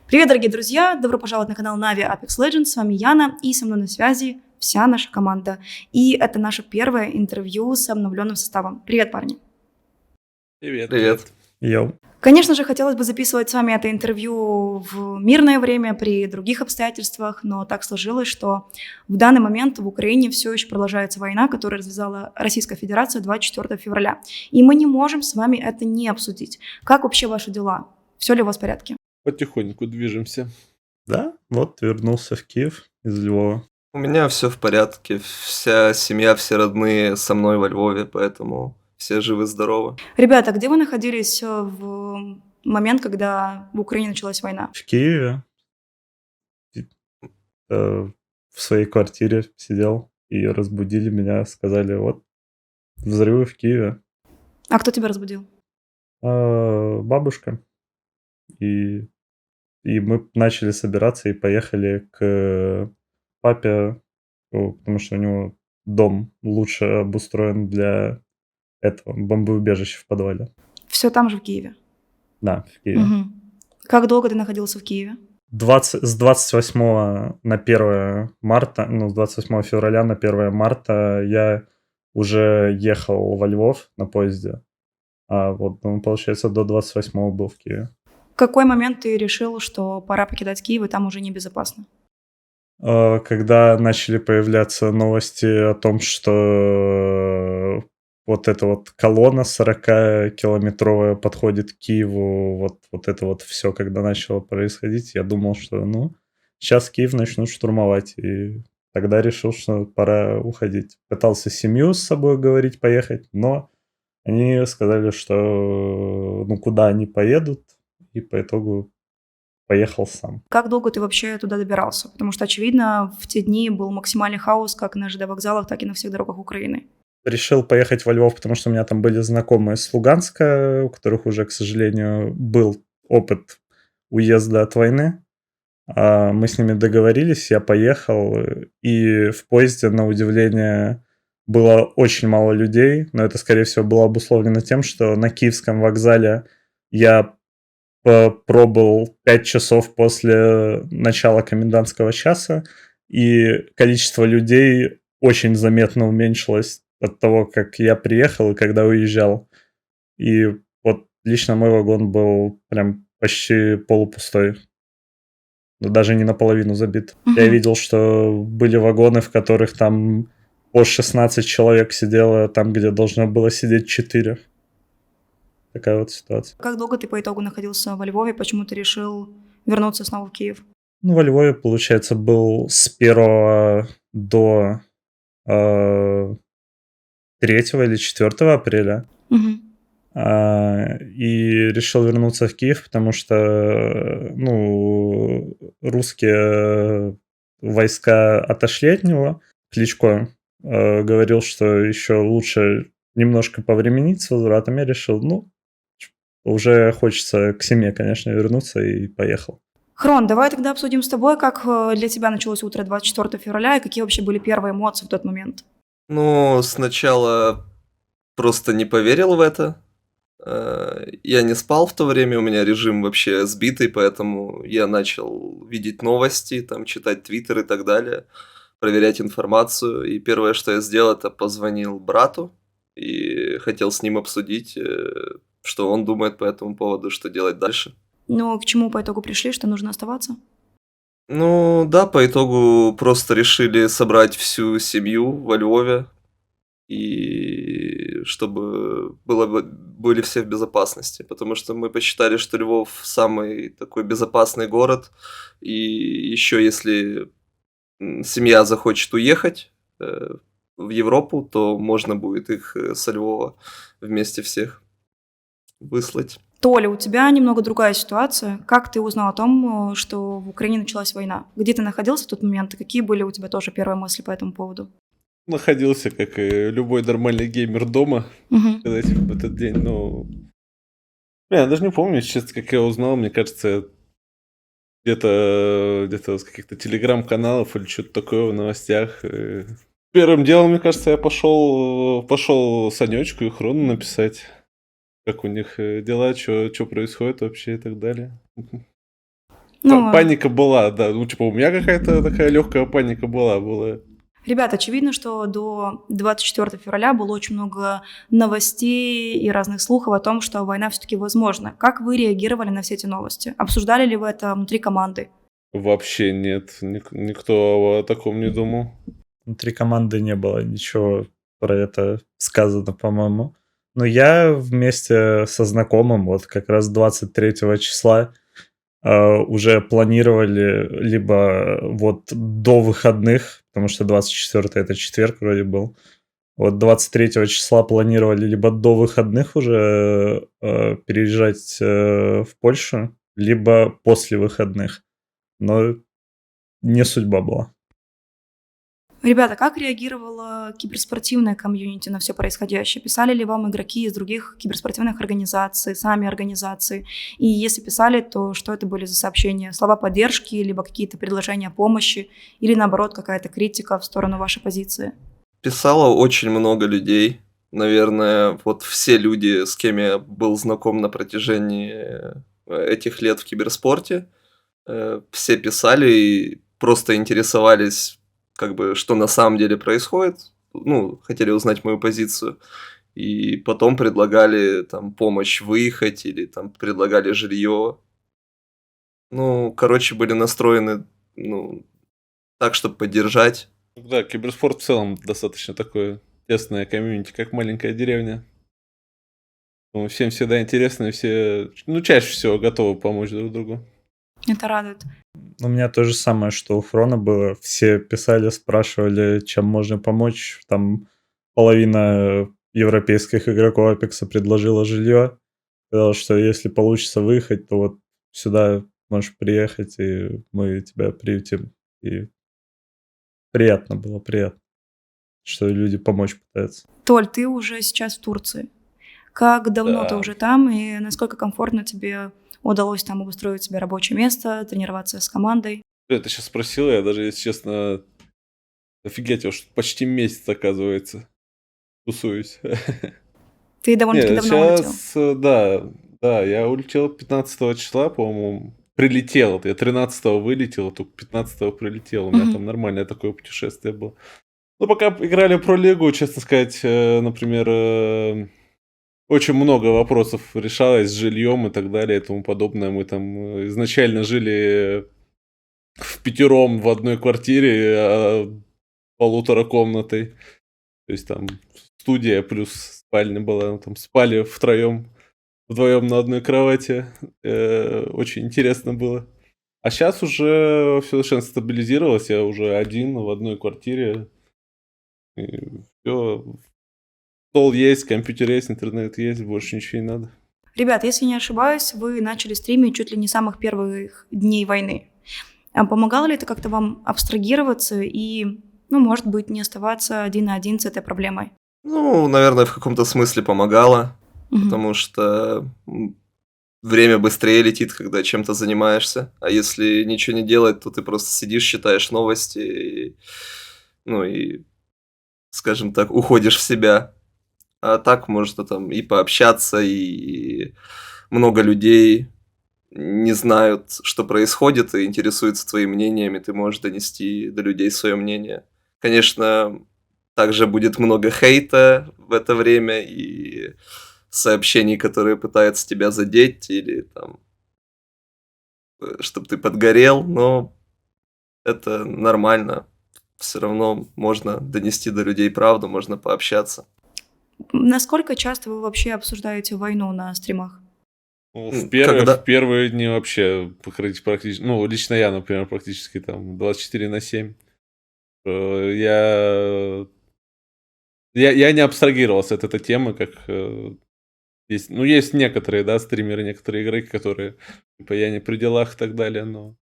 Привет, дорогие друзья! Добро пожаловать на канал Na'Vi Apex Legends. С вами Яна, и со мной на связи вся наша команда. И это наше первое интервью с обновленным составом. Привет, парни! Привет. Йоу. Конечно же, хотелось бы записывать с вами это интервью в мирное время, при других обстоятельствах, но так сложилось, что в данный момент в Украине все еще продолжается война, которую развязала Российская Федерация 24 февраля. И мы не можем с вами это не обсудить. Как вообще ваши дела? Все ли у вас в порядке? Потихоньку движемся. Да, вот вернулся в Киев из Львова. У меня все в порядке. Вся семья, все родные со мной во Львове, поэтому все живы-здоровы. Ребята, где вы находились в момент, когда в Украине началась война? В Киеве в своей квартире сидел, и разбудили меня, сказали, вот, взрывы в Киеве. А кто тебя разбудил? Бабушка. И мы начали собираться и поехали к папе, потому что у него дом лучше обустроен для этого бомбоубежища в подвале. Все там же в Киеве. Да, в Киеве. Мгм. Как долго ты находился в Киеве? С 28 на 1 марта, с 28 февраля на 1 марта я уже ехал во Львов на поезде. А вот, получается, до 28 был в Киеве. В какой момент ты решил, что пора покидать Киев, и там уже небезопасно? Когда начали появляться новости о том, что вот эта вот колонна 40-километровая подходит к Киеву, вот это вот все, когда начало происходить, я думал, что, сейчас Киев начнут штурмовать, и тогда решил, что пора уходить. Пытался семью с собой говорить поехать, но они сказали, что, куда они поедут, и по итогу поехал сам. Как долго ты вообще туда добирался? Потому что, очевидно, в те дни был максимальный хаос как на ЖД-вокзалах, так и на всех дорогах Украины. Решил поехать во Львов, потому что у меня там были знакомые с Луганска, у которых уже, к сожалению, был опыт уезда от войны. Мы с ними договорились, я поехал, и в поезде, на удивление, было очень мало людей, но это, скорее всего, было обусловлено тем, что на Киевском вокзале я пробыл 5 часов после начала комендантского часа, и количество людей очень заметно уменьшилось от того, как я приехал и когда уезжал. И вот лично мой вагон был прям почти полупустой. Даже не наполовину забит. Я Мгм. видел, что были вагоны, в которых там по 16 человек сидело, там, где должно было сидеть 4. Такая вот ситуация. Как долго ты по итогу находился во Львове? Почему ты решил вернуться снова в Киев? Во Львове, получается, был с 1 до 3 или 4 апреля. Мгм. И решил вернуться в Киев, потому что, русские войска отошли от него. Кличко говорил, что еще лучше немножко повременить с возвратом. Я решил, уже хочется к семье, конечно, вернуться, и поехал. Хрон, давай тогда обсудим с тобой, как для тебя началось утро 24 февраля и какие вообще были первые эмоции в тот момент. Сначала просто не поверил в это. Я не спал в то время, у меня режим вообще сбитый, поэтому я начал видеть новости, там, читать твиттер и так далее, проверять информацию. И первое, что я сделал, это позвонил брату и хотел с ним обсудить, что он думает по этому поводу, что делать дальше. Но к чему по итогу пришли, что нужно оставаться? Да, по итогу просто решили собрать всю семью во Львове, и чтобы были все в безопасности, потому что мы посчитали, что Львов самый такой безопасный город, и еще если семья захочет уехать в Европу, то можно будет их со Львова вместе всех выслать. Толя, у тебя немного другая ситуация. Как ты узнал о том, что в Украине началась война? Где ты находился в тот момент и какие были у тебя тоже первые мысли по этому поводу? Находился, как и любой нормальный геймер, дома, Мгм. когда в этот день, я даже не помню, честно, как я узнал, мне кажется, где-то с каких-то телеграм-каналов или что-то такое в новостях. Первым делом, мне кажется, я пошел Санечку и Хрону написать, как у них дела, что происходит вообще и так далее. Ну, Паника была, да. Ну, типа, у меня какая-то такая легкая паника была. ребят, очевидно, что до 24 февраля было очень много новостей и разных слухов о том, что война все-таки возможна. Как вы реагировали на все эти новости? Обсуждали ли вы это внутри команды? Вообще нет, никто о таком не думал. Внутри команды не было ничего про это сказано, по-моему. Но я вместе со знакомым вот как раз 23 числа уже планировали либо вот до выходных, потому что 24 это четверг вроде был. Вот 23 числа планировали либо до выходных уже переезжать в Польшу, либо после выходных. Но не судьба была. Ребята, как реагировала киберспортивная комьюнити на все происходящее? Писали ли вам игроки из других киберспортивных организаций, сами организации? И если писали, то что это были за сообщения? Слова поддержки, либо какие-то предложения помощи, или наоборот какая-то критика в сторону вашей позиции? Писало очень много людей. Наверное, вот все люди, с кем я был знаком на протяжении этих лет в киберспорте, все писали и просто интересовались, как бы, что на самом деле происходит. Ну, хотели узнать мою позицию. И потом предлагали там помощь выехать или там предлагали жилье. Ну, короче, были настроены, ну, так, чтобы поддержать. Да, киберспорт в целом достаточно такое тесное комьюнити, как маленькая деревня. Ну, всем всегда интересно, и все, ну, чаще всего готовы помочь друг другу. Это радует. У меня то же самое, что у Фрона было. Все писали, спрашивали, чем можно помочь. Там половина европейских игроков Апекса предложила жилье. Сказала, что если получится выехать, то вот сюда можешь приехать, и мы тебя приютим. И приятно было, приятно, что люди помочь пытаются. Толь, ты уже сейчас в Турции. Как давно ты Да. уже там, и насколько комфортно тебе удалось там обустроить себе рабочее место, тренироваться с командой? Это сейчас спросил, я даже, если честно, офигеть, я уж почти месяц, оказывается, тусуюсь. Ты довольно-таки Не, давно улетел. сейчас, да, я улетел 15 числа, по-моему, прилетел. Я 13 вылетел, а только 15 прилетел. У меня Мгм. там нормальное такое путешествие было. Ну, пока играли про Лигу, честно сказать, например, очень много вопросов решалось с жильем и так далее и тому подобное. Мы там изначально жили впятером в одной квартире, полуторакомнатой. То есть там студия плюс спальня была. Ну, там спали вдвоем на одной кровати. Очень интересно было. А сейчас уже все совершенно стабилизировалось. Я уже один в одной квартире. Все. Стол есть, компьютер есть, интернет есть, больше ничего не надо. Ребят, если не ошибаюсь, вы начали стримить чуть ли не с самых первых дней войны. А помогало ли это как-то вам абстрагироваться и, ну, может быть, не оставаться один на один с этой проблемой? Ну, наверное, в каком-то смысле помогало, Мгм. потому что время быстрее летит, когда чем-то занимаешься. А если ничего не делать, то ты просто сидишь, читаешь новости, ну и, скажем так, уходишь в себя. А так можно там и пообщаться, и много людей не знают, что происходит, и интересуются твоими мнениями, ты можешь донести до людей свое мнение. Конечно, также будет много хейта в это время и сообщений, которые пытаются тебя задеть или там, чтобы ты подгорел, но это нормально. Все равно можно донести до людей правду, можно пообщаться. Насколько часто вы вообще обсуждаете войну на стримах? Ну, Когда- в первые дни вообще практически, ну, лично я, например, практически там 24/7. Я не абстрагировался от этой темы, как есть некоторые, да, стримеры, некоторые игроки, которые, типа, я не при делах и так далее, но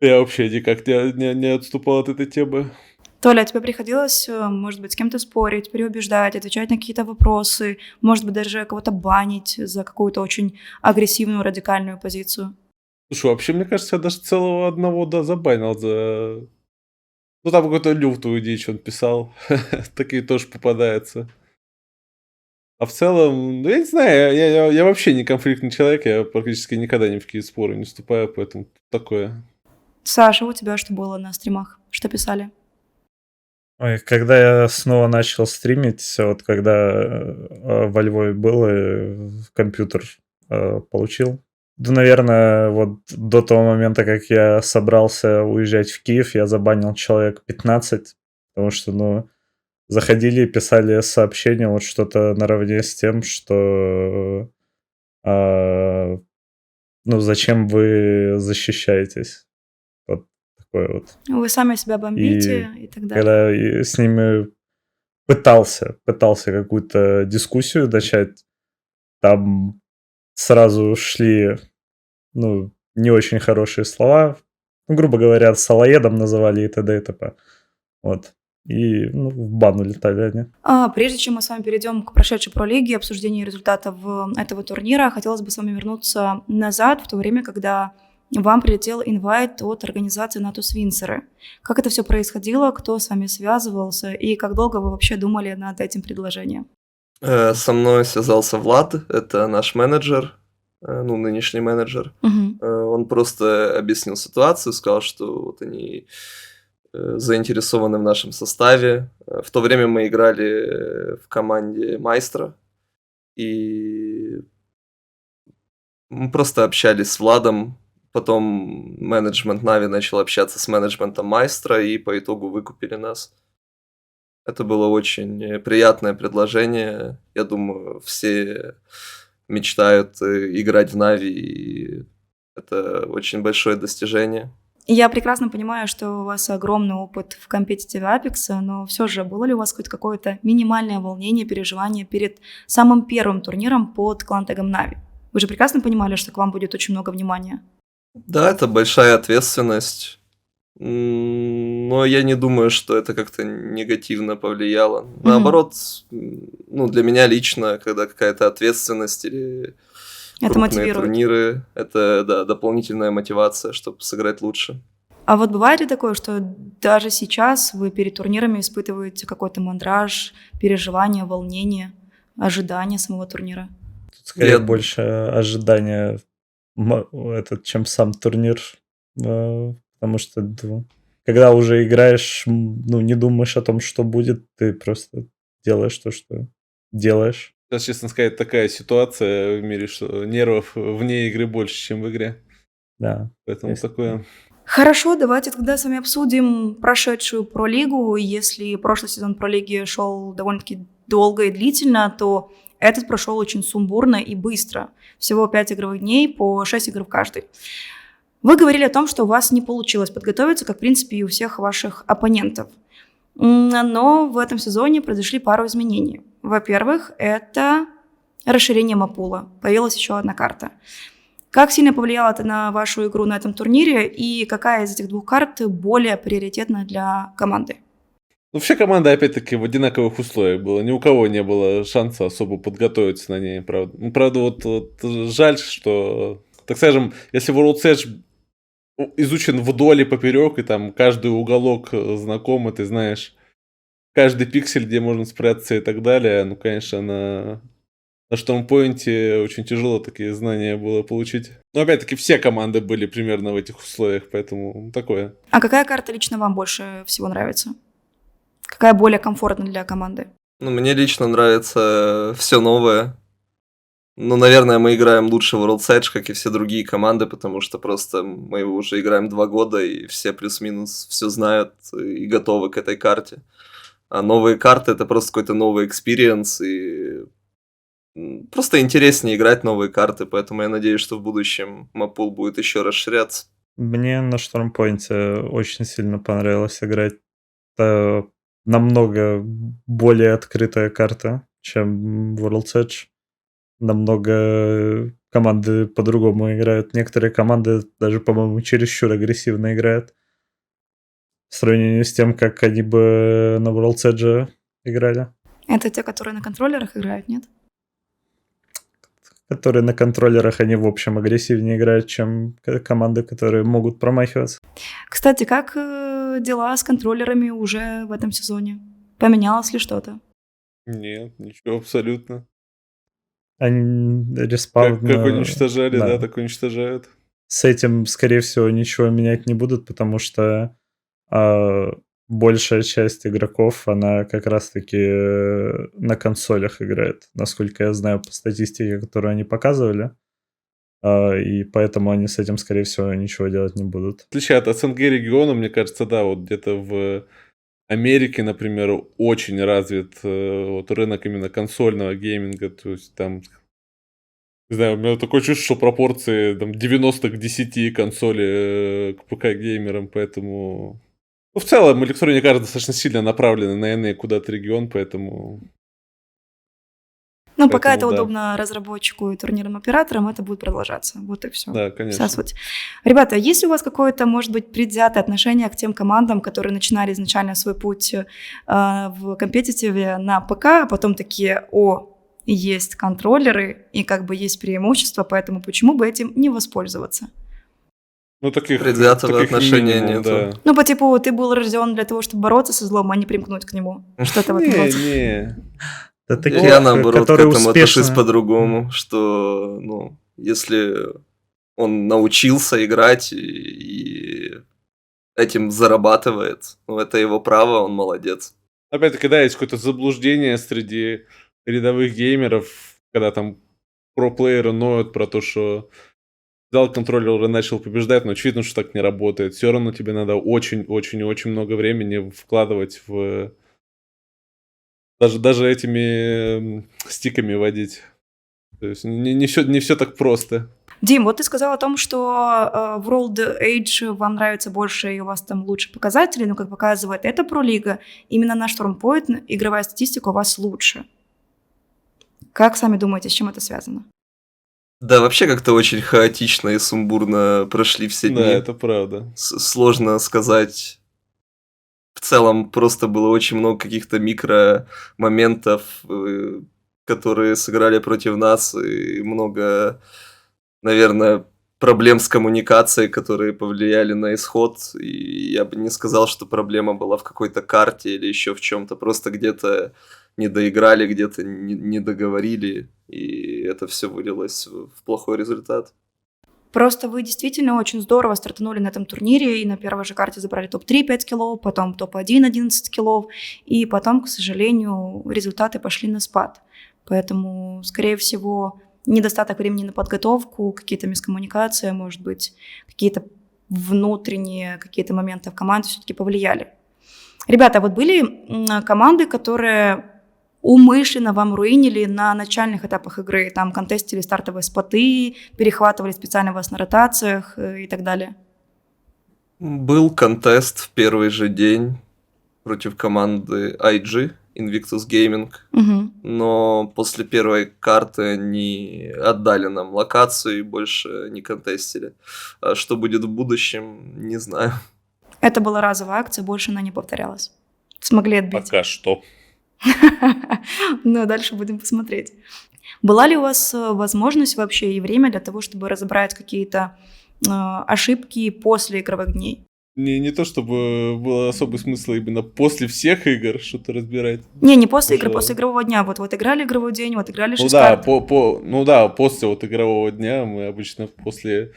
я вообще никак не отступал от этой темы. Толя, а тебе приходилось, может быть, с кем-то спорить, переубеждать, отвечать на какие-то вопросы, может быть, даже кого-то банить за какую-то очень агрессивную, радикальную позицию? Слушай, вообще, мне кажется, я даже целого одного, да, забанил за... Ну, там какую-то лютую дичь он писал. Такие тоже попадаются. А в целом, ну, я не знаю, я вообще не конфликтный человек, я практически никогда ни в какие споры не вступаю, поэтому такое. Саша, у тебя что было на стримах? Что писали? Ой, когда я снова начал стримить, вот когда во Львове был и компьютер получил. Да, наверное, вот до того момента, как я собрался уезжать в Киев, я забанил человек 15, потому что, ну, заходили и писали сообщения, вот что-то наравне с тем, что а, ну, зачем вы защищаетесь? Вот такое вот. Вы сами себя бомбите И и так далее. когда я с ними пытался какую-то дискуссию начать, там сразу шли, ну, не очень хорошие слова. Ну, грубо говоря, салоедом называли и т.д. и т.п. Вот. И, ну, в бан улетали они. Прежде чем мы с вами перейдем к прошедшей пролиге, обсуждению результатов этого турнира, хотелось бы с вами вернуться назад, в то время, когда вам прилетел инвайт от организации «Натус Винсеры». Как это все происходило, кто с вами связывался и как долго вы вообще думали над этим предложением? Со мной связался Влад, это наш менеджер, ну, нынешний менеджер. Мгм. Он просто объяснил ситуацию, сказал, что вот они заинтересованы в нашем составе. В то время мы играли в команде Майстра, и мы просто общались с Владом. Потом менеджмент Нави начал общаться с менеджментом Майстра, и по итогу выкупили нас. Это было очень приятное предложение. Я думаю, все мечтают играть в Нави, и это очень большое достижение. Я прекрасно понимаю, что у вас огромный опыт в Competitive Apex, но все же было ли у вас хоть какое-то минимальное волнение, переживание перед самым первым турниром под клан-тегом Нави? Вы же прекрасно понимали, что к вам будет очень много внимания. Да, это большая ответственность, но я не думаю, что это как-то негативно повлияло. Наоборот, ну, для меня лично, когда какая-то ответственность или Это крупные мотивирует. турниры, это, да, дополнительная мотивация, чтобы сыграть лучше. А вот бывает ли такое, что даже сейчас вы перед турнирами испытываете какой-то мандраж, переживание, волнение, ожидание самого турнира? Тут скорее Я- больше ожидания, чем сам турнир. Потому что, ну, когда уже играешь, ну, не думаешь о том, что будет, ты просто делаешь то, что делаешь. Сейчас, честно сказать, такая ситуация в мире, что нервов вне игры больше, чем в игре. Да. Поэтому Есть такое. Хорошо, давайте тогда с вами обсудим прошедшую пролигу. Если прошлый сезон пролиги шел довольно-таки долго и длительно, то этот прошел очень сумбурно и быстро. Всего 5 игровых дней, по 6 игр в каждый. Вы говорили о том, что у вас не получилось подготовиться, как, в принципе, и у всех ваших оппонентов. Но в этом сезоне произошли пару изменений. Во-первых, это расширение маппула. Появилась еще одна карта. Как сильно повлияло это на вашу игру на этом турнире, и какая из этих двух карт более приоритетна для команды? Ну, вся команда, опять-таки, в одинаковых условиях была. Ни у кого не было шанса особо подготовиться на ней, правда. Ну, правда, вот жаль, что, так скажем, если World's Edge изучен вдоль и поперек, и там каждый уголок знаком, и ты знаешь каждый пиксель, где можно спрятаться и так далее, ну, конечно, на штормпоинте очень тяжело такие знания было получить. Но опять-таки все команды были примерно в этих условиях, поэтому такое. А какая карта лично вам больше всего нравится? Какая более комфортна для команды? Ну, мне лично нравится все новое. Ну, наверное, мы играем лучше в World's Edge, как и все другие команды, потому что просто мы уже играем 2 года, и все плюс-минус все знают и готовы к этой карте. А новые карты — это просто какой-то новый экспириенс, и просто интереснее играть новые карты, поэтому я надеюсь, что в будущем маппул будет еще расширяться. Мне на Штормпойнте очень сильно понравилось играть. Это намного более открытая карта, чем World's Edge. Намного команды по-другому играют. Некоторые команды даже, по-моему, чересчур агрессивно играют. В сравнении с тем, как они бы на World's Edge играли. Это те, которые на контроллерах играют, нет? Которые на контроллерах, они в общем агрессивнее играют, чем команды, которые могут промахиваться. Кстати, как дела с контроллерами уже в этом сезоне? Поменялось ли что-то? Нет, ничего абсолютно. Они Как респаун... уничтожали, да, да. так уничтожают. С этим, скорее всего, ничего менять не будут, потому что а, большая часть игроков, она как раз-таки на консолях играет, насколько я знаю по статистике, которую они показывали. И поэтому они с этим, скорее всего, ничего делать не будут. В отличие от СНГ региона, мне кажется, да, вот где-то в Америке, например, очень развит вот рынок именно консольного гейминга, то есть там, не знаю, у меня такое чувство, что пропорции там 90 к 10 консоли к ПК-геймерам, поэтому... Ну, в целом, электроника кажется достаточно сильно направлена на иные куда-то регион, поэтому... Ну, пока Поэтому это да. удобно разработчику и турнирным операторам, это будет продолжаться. Вот и все. Да, Вся конечно. суть. Ребята, есть ли у вас какое-то, может быть, предвзятое отношение к тем командам, которые начинали изначально свой путь в компетитиве на ПК, а потом такие: о, есть контроллеры и как бы есть преимущества, поэтому почему бы этим не воспользоваться? Ну, таких Предвзятого отношения минимум, нету. да. Ну, по типу, ты был рожден для того, чтобы бороться со злом, а не примкнуть к нему. Что-то в этом роде. Не. Да таких, Я, наоборот, к которые этому отношусь успешно... по-другому, что, ну, если он научился играть и этим зарабатывает, ну, это его право, он молодец. Опять-таки, да, есть какое-то заблуждение среди рядовых геймеров, когда там про-плееры ноют про то, что взял контроллер и начал побеждать, но очевидно, что так не работает. Все равно тебе надо очень-очень-очень много времени вкладывать в... Даже этими стиками водить. То есть не все так просто. Дим, вот ты сказал о том, что в World Age вам нравится больше и у вас там лучше показатели, но, как показывает эта пролига, именно на Stormpoint игровая статистика у вас лучше. Как сами думаете, с чем это связано? Да, вообще как-то очень хаотично и сумбурно прошли все дни. Да, это правда. Сложно сказать. В целом просто было очень много каких-то микромоментов, которые сыграли против нас, и много, наверное, проблем с коммуникацией, которые повлияли на исход. И я бы не сказал, что проблема была в какой-то карте или еще в чем-то. Просто где-то не доиграли, где-то не договорили, и это все вылилось в плохой результат. Просто вы действительно очень здорово стартанули на этом турнире, и на первой же карте забрали топ-3 5 киллов, потом топ-1 11 киллов, и потом, к сожалению, результаты пошли на спад. Поэтому, скорее всего, недостаток времени на подготовку, какие-то мискоммуникации, может быть, какие-то внутренние какие-то моменты в команде все-таки повлияли. Ребята, вот были команды, которые умышленно вам руинили на начальных этапах игры, там контестили стартовые споты, перехватывали специально вас на ротациях и так далее? Был контест в первый же день против команды IG, Invictus Gaming, но после первой карты они отдали нам локацию и больше не контестили. А что будет в будущем, не знаю. Это была разовая акция, больше она не повторялась. Смогли отбить. Пока что. Но дальше будем посмотреть. Была ли у вас возможность вообще и время для того, чтобы разобрать какие-то ошибки после игровых дней? Не то, чтобы было особый смысл именно после всех игр что-то разбирать. Не после игры, после игрового дня. Вот играли игровой день, вот играли 6 карт. После вот игрового дня мы обычно после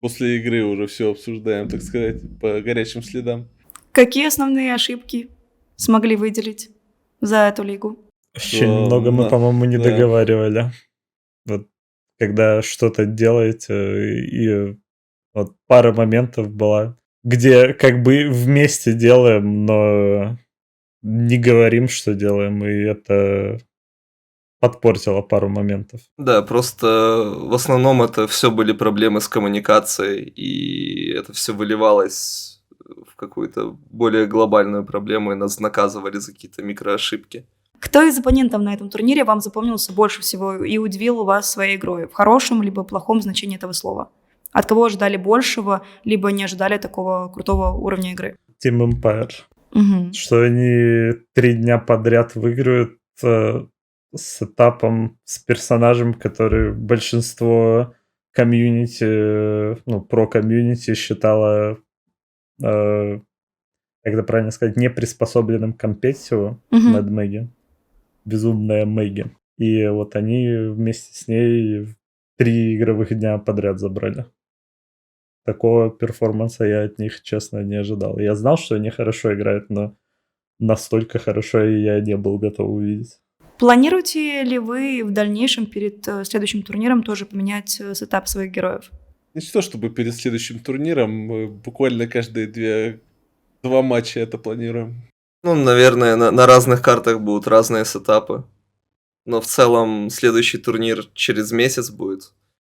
игры уже все обсуждаем, так сказать, по горячим следам. Какие основные ошибки смогли выделить за эту лигу? Очень много мы, по-моему, не договаривали. Вот когда что-то делаете, и вот пара моментов была, где как бы вместе делаем, но не говорим, что делаем, и это подпортило пару моментов. Да, просто в основном это все были проблемы с коммуникацией, и это все выливалось в какую-то более глобальную проблему, и нас наказывали за какие-то микроошибки. Кто из оппонентов на этом турнире вам запомнился больше всего и удивил вас своей игрой? В хорошем либо плохом значении этого слова? От кого ожидали большего, либо не ожидали такого крутого уровня игры? Team Empire. Угу. Что они 3 дня подряд выиграют с этапом, с персонажем, который большинство комьюнити, про-комьюнити считало, как это правильно сказать, неприспособленным к компетитиву. Mad Maggie. Безумная Мэгги. И вот они вместе с ней 3 игровых дня подряд забрали. Такого перформанса я от них, честно, не ожидал. Я знал, что они хорошо играют, но настолько хорошо я не был готов увидеть. Планируете ли вы в дальнейшем перед следующим турниром тоже поменять сетап своих героев? Не то чтобы перед следующим турниром, мы буквально каждые 2 матча это планируем. Ну, наверное, на разных картах будут разные сетапы. Но в целом следующий турнир через месяц будет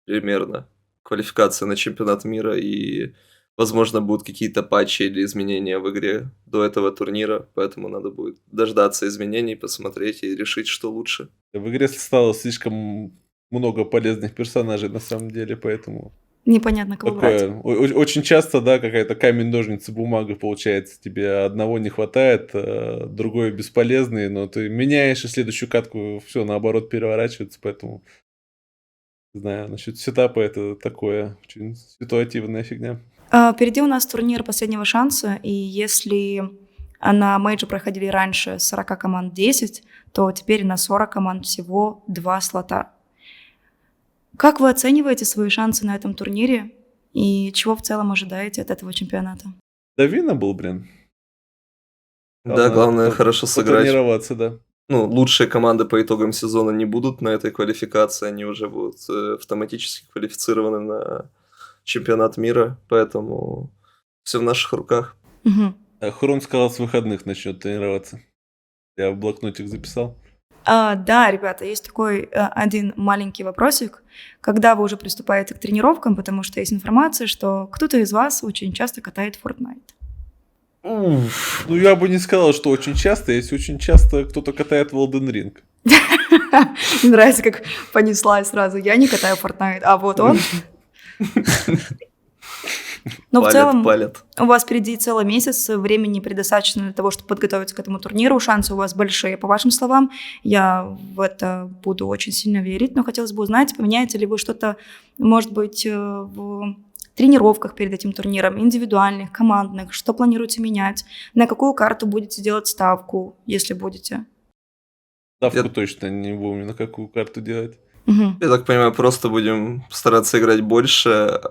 примерно. Квалификация на чемпионат мира, и, возможно, будут какие-то патчи или изменения в игре до этого турнира, поэтому надо будет дождаться изменений, посмотреть и решить, что лучше. В игре стало слишком много полезных персонажей на самом деле, поэтому Непонятно, кого брать. такое очень часто, да, какая-то камень, ножницы, бумага получается. Тебе одного не хватает, другой бесполезный, но ты меняешь, и следующую катку все наоборот переворачивается, поэтому не знаю, насчет сетапа это такое очень ситуативная фигня. Впереди у нас турнир последнего шанса, и если на мейджор проходили раньше 40 команд 10, то теперь на 40 команд всего 2 слота. Как вы оцениваете свои шансы на этом турнире и чего в целом ожидаете от этого чемпионата? Давина был, блин. Да, главное хорошо сыграть. Потренироваться, да. Ну, лучшие команды по итогам сезона не будут на этой квалификации, они уже будут автоматически квалифицированы на чемпионат мира, поэтому все в наших руках. Мгм. Хрон сказал, с выходных начнет тренироваться. Я в блокнотик записал. Да, ребята, есть такой один маленький вопросик. Когда вы уже приступаете к тренировкам, потому что есть информация, что кто-то из вас очень часто катает Fortnite. Ну, я бы не сказал, что очень часто. Есть очень часто кто-то катает в Elden Ring. Мне нравится, как понеслась сразу. Я не катаю Fortnite, а вот он. Но в целом Палят. у вас впереди целый месяц, времени предостаточно для того, чтобы подготовиться к этому турниру. Шансы у вас большие, по вашим словам. Я в это буду очень сильно верить, но хотелось бы узнать, поменяете ли вы что-то, может быть, в тренировках перед этим турниром, индивидуальных, командных, что планируете менять, на какую карту будете делать ставку, если будете? Ставку Я- точно не помню, на какую карту делать. Мгм. Я так понимаю, просто будем стараться играть больше,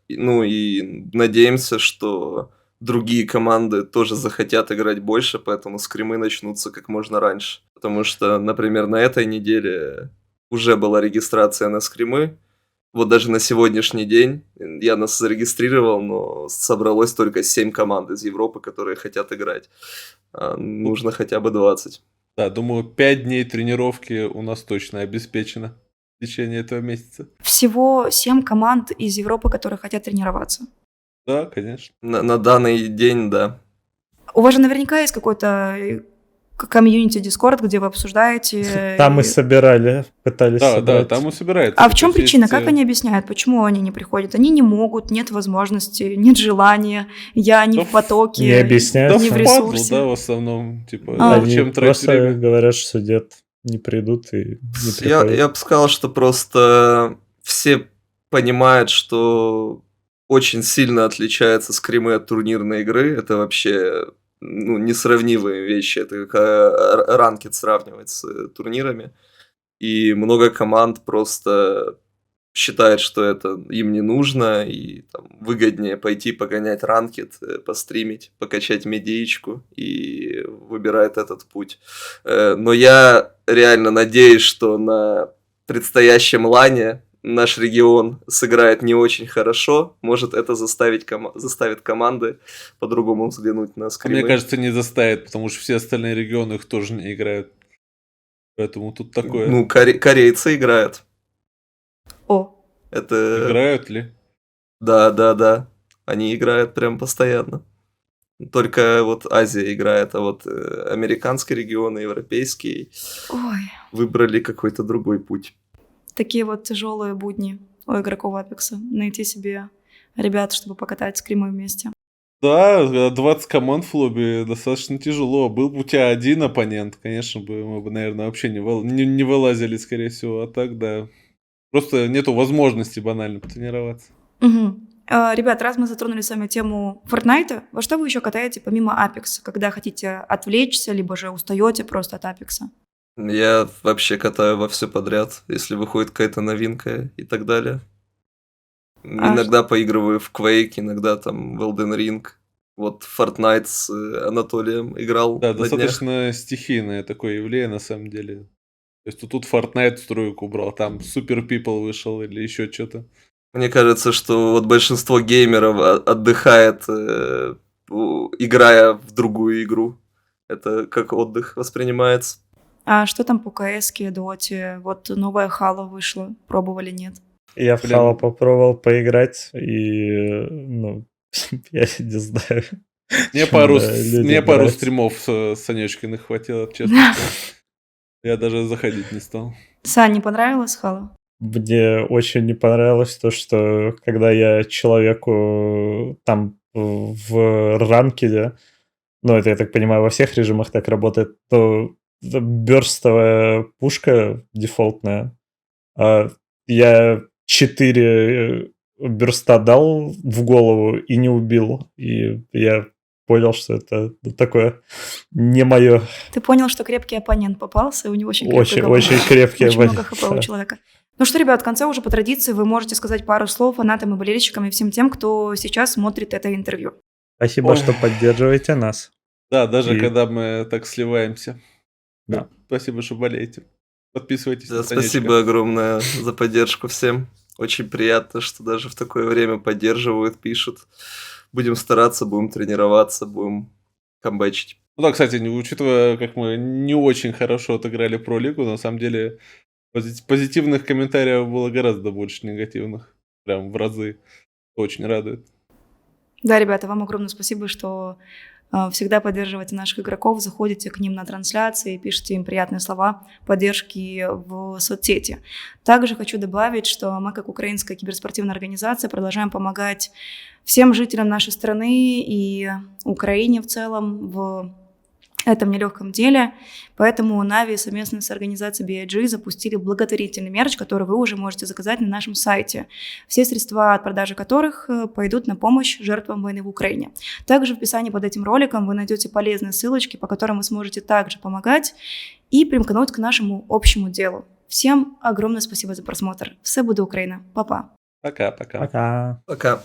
ну и надеемся, что другие команды тоже захотят играть больше, поэтому скримы начнутся как можно раньше. Потому что, например, на этой неделе уже была регистрация на скримы. Вот даже на сегодняшний день я нас зарегистрировал, но собралось только 7 команд из Европы, которые хотят играть. Нужно хотя бы 20. Да, думаю, 5 дней тренировки у нас точно обеспечено в течение этого месяца. Всего 7 команд из Европы, которые хотят тренироваться. Да, конечно. На данный день, да. У вас же наверняка есть какой-то комьюнити Discord, где вы обсуждаете. Там мы собирали, пытались Да, собрать. там и собирается. А в чем То есть причина? есть, Как они объясняют, почему они не приходят? Они не могут, нет возможности, нет желания, я не Да в потоке. Не объясняют. Да, не в впадлу, ресурсе. да, в основном. Типа, А. Они зачем тратить просто время? говорят, что нет, не придут и не Я приходят. бы сказал, что просто все понимают, что очень сильно отличается скримы от турнирной игры. Это вообще несравнимые вещи. Это как ранкед сравнивать с турнирами. И много команд просто считает, что это им не нужно, и там, выгоднее пойти погонять ранкед, постримить, покачать медиичку, и выбирает этот путь. Но я реально надеюсь, что на предстоящем лане наш регион сыграет не очень хорошо. Может, это заставит команды по-другому взглянуть на скримы. Мне кажется, не заставит, потому что все остальные регионы их тоже не играют. Поэтому тут такое. Ну, корейцы играют. О, Это... Играют ли? Да. Они играют прям постоянно. Только вот Азия играет, а вот американский регион и европейский ой, выбрали какой-то другой путь. такие вот тяжелые будни у игроков Апекса. Найти себе ребят, чтобы покатать скримы вместе. Да, 20 команд в лобби достаточно тяжело. Был бы у тебя один оппонент, конечно бы мы бы, наверное, вообще не вылазили, скорее всего. А так, да. Просто нету возможности банально потренироваться. Угу. Ребят, раз мы затронули с вами тему Fortnite, во что вы еще катаете помимо Апекса, когда хотите отвлечься, либо же устаете просто от Апекса? Я вообще катаю во все подряд, если выходит какая-то новинка и так далее. Иногда поигрываю в Quake, иногда там в Elden Ring. Вот Fortnite с Анатолием играл Да, на днях. достаточно стихийное такое явление на самом деле. То есть тут Fortnite в стройку убрал, там Super People вышел или еще что-то. Мне кажется, что вот большинство геймеров отдыхает, играя в другую игру. Это как отдых воспринимается. А что там по КС-ке, Доте? Вот новая Хала вышла. Пробовали, нет? Я в Блин. Halo попробовал поиграть, и, ну, я не знаю. Мне чем, пару, да, людям мне пару нравится. стримов с Санечкиных хватило, честно. Я даже заходить не стал. Сань, не понравилась Хала? Мне очень не понравилось то, что когда я человеку там в ранкеде, ну, это, я так понимаю, во всех режимах так работает, то бёрстовая пушка дефолтная, а я 4 бёрста дал в голову и не убил. И я понял, что это такое не мое. Ты понял, что крепкий оппонент попался, и у него очень крепкая Очень, голова. очень крепкий Очень много оппонент, хп у да. человека. Ну что, ребят, в конце уже по традиции вы можете сказать пару слов фанатам и болельщикам и всем тем, кто сейчас смотрит это интервью. Спасибо, Ой. что поддерживаете нас. Да, даже И- когда мы так сливаемся. Да. Спасибо, что болеете. Подписывайтесь Да, на Санечка. спасибо огромное за поддержку всем. Очень приятно, что даже в такое время поддерживают, пишут. Будем стараться, будем тренироваться, будем камбэчить. Ну да, кстати, учитывая, как мы не очень хорошо отыграли Про-лигу, на самом деле позитивных комментариев было гораздо больше негативных. Прям в разы. Очень радует. Да, ребята, вам огромное спасибо, что всегда поддерживаете наших игроков, заходите к ним на трансляции, пишите им приятные слова поддержки в соцсети. Также хочу добавить, что мы, как украинская киберспортивная организация, продолжаем помогать всем жителям нашей страны и Украине в целом в этом нелегком деле. Поэтому Нави совместно с организацией BIG запустили благотворительный мерч, который вы уже можете заказать на нашем сайте. Все средства от продажи которых пойдут на помощь жертвам войны в Украине. Также в описании под этим роликом вы найдете полезные ссылочки, по которым вы сможете также помогать и примкнуть к нашему общему делу. Всем огромное спасибо за просмотр. Все буде Украина. Па-па. Пока-пока. Пока. Пока.